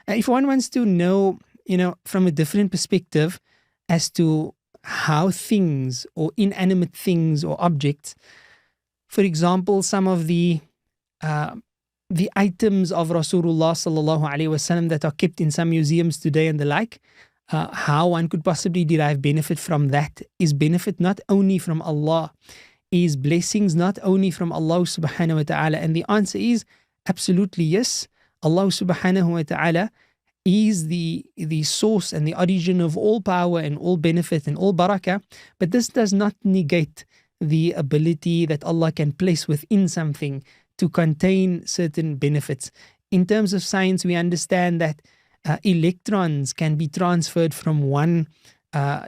If one wants to know, from a different perspective as to how things or inanimate things or objects, for example, some of uh, the items of Rasulullah sallallahu alaihi wasallam that are kept in some museums today and the like, how one could possibly derive benefit from that is benefit not only from Allah, is blessings not only from Allah subhanahu wa ta'ala. And the answer is absolutely yes. Allah subhanahu wa ta'ala is the source and the origin of all power and all benefit and all barakah. But this does not negate the ability that Allah can place within something to contain certain benefits. In terms of science, we understand that electrons can be transferred from one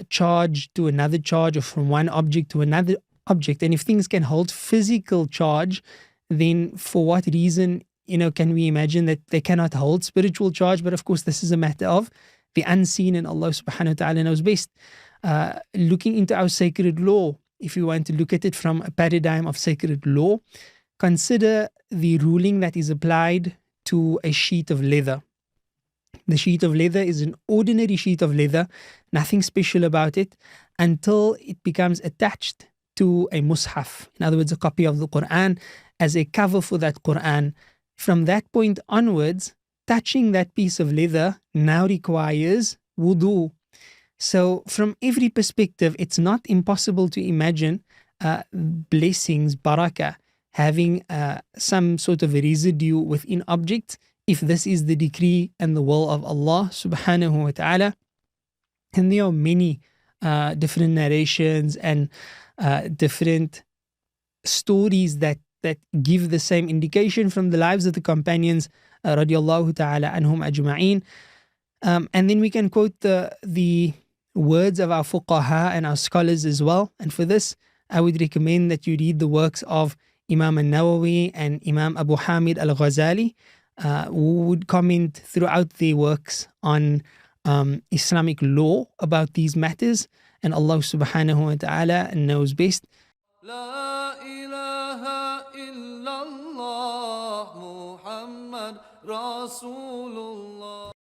charge to another charge, or from one object to another object. And if things can hold physical charge, then for what reason, can we imagine that they cannot hold spiritual charge? But of course, this is a matter of the unseen, and Allah subhanahu wa ta'ala knows best. Looking into our sacred law, if you want to look at it from a paradigm of sacred law, consider the ruling that is applied to a sheet of leather. The sheet of leather is an ordinary sheet of leather, nothing special about it, until it becomes attached to a mushaf, in other words, a copy of the Quran, as a cover for that Quran. From that point onwards, touching that piece of leather now requires wudu. So, from every perspective, it's not impossible to imagine blessings, barakah, having some sort of a residue within objects, if this is the decree and the will of Allah subhanahu wa ta'ala. And there are many different narrations and different stories that give the same indication from the lives of the companions radiallahu ta'ala anhum ajma'een. And then we can quote the words of our fuqaha and our scholars as well. And for this, I would recommend that you read the works of Imam al-Nawawi and Imam Abu Hamid al-Ghazali, who would comment throughout their works on Islamic law about these matters. And Allah subhanahu wa ta'ala knows best. La ilaha illallah Muhammad Rasulullah.